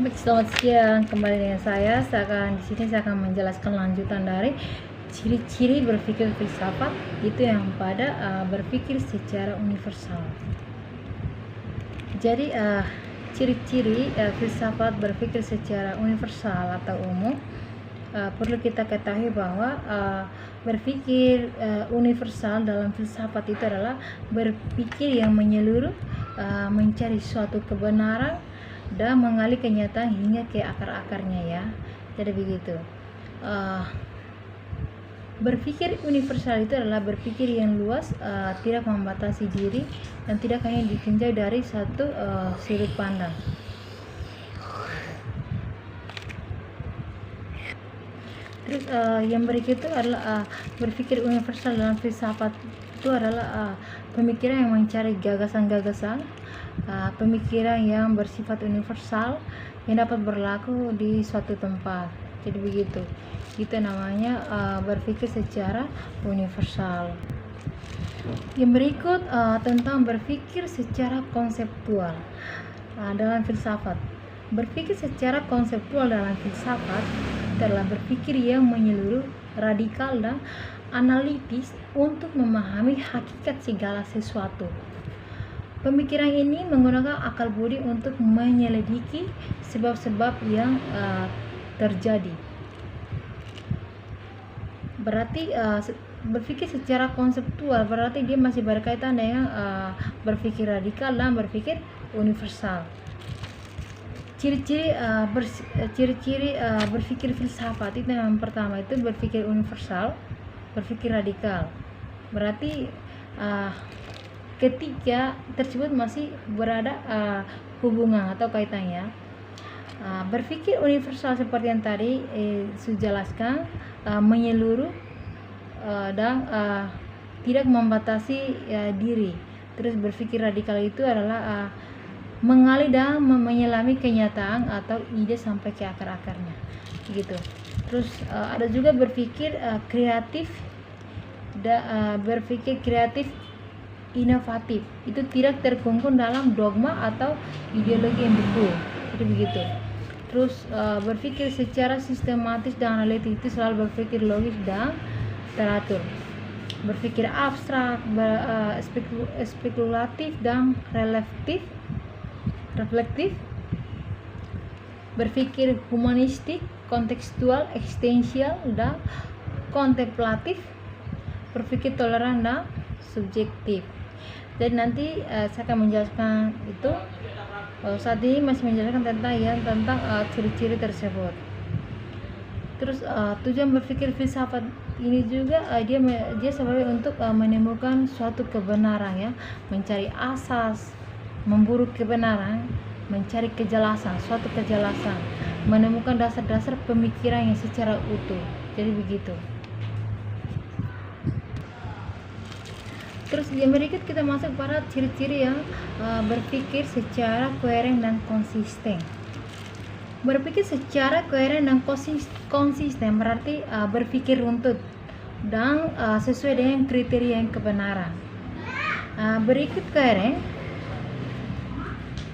Baik, selamat siang. Kembali dengan saya. Di sini saya akan menjelaskan lanjutan dari ciri-ciri berpikir filsafat, itu yang pada berpikir secara universal. Jadi ciri-ciri filsafat berpikir secara universal atau umum, perlu kita ketahui bahwa berpikir universal dalam filsafat itu adalah berpikir yang menyeluruh, mencari suatu kebenaran dan mengali kenyataan hingga ke akar-akarnya, ya. Jadi begitu. Berpikir universal itu adalah berpikir yang luas, tidak membatasi diri dan tidak hanya ditinjau dari satu sudut pandang. Terus yang berikut itu adalah berpikir universal dalam filsafat itu adalah pemikiran yang mencari gagasan-gagasan, pemikiran yang bersifat universal yang dapat berlaku di suatu tempat. Jadi begitu, itu namanya berpikir secara universal. Yang berikut tentang berpikir secara konseptual dalam filsafat. Berpikir secara konseptual dalam filsafat adalah berpikir yang menyeluruh, radikal, dan analitis untuk memahami hakikat segala sesuatu. Pemikiran ini menggunakan akal budi untuk menyelidiki sebab-sebab yang terjadi. Berarti berpikir secara konseptual berarti dia masih berkaitan dengan berpikir radikal dan berpikir universal. Ciri-ciri berpikir filsafat itu yang pertama itu berpikir universal, berpikir radikal. Berarti ketiga tersebut masih berada hubungan atau kaitannya. Berpikir universal seperti yang tadi sudah jelaskan, menyeluruh dan tidak membatasi diri. Terus berpikir radikal itu adalah mengali dan menyelami kenyataan atau ide sampai ke akar-akarnya, gitu. Terus ada juga berpikir kreatif, berpikir kreatif inovatif, itu tidak terkungkung dalam dogma atau ideologi yang betul. Jadi begitu. Terus berpikir secara sistematis dan analitis, itu selalu berpikir logis dan teratur. Berpikir abstrak, spekulatif dan reflektif, berpikir humanistik, kontekstual, eksistensial, dan kontemplatif, berpikir toleran dan subjektif. Dan nanti saya akan menjelaskan itu. Saat ini masih menjelaskan tentang ciri-ciri tersebut. Terus tujuan berpikir filsafat ini juga dia sebagai untuk menemukan suatu kebenaran, ya, mencari asas, memburu kebenaran, mencari suatu kejelasan, menemukan dasar-dasar pemikiran yang secara utuh. Jadi begitu. Terus yang berikut kita masuk pada ciri-ciri yang berpikir secara koheren dan konsisten. Berpikir secara koheren dan konsisten berarti berpikir runtut dan sesuai dengan kriteria yang kebenaran. Berikut koheren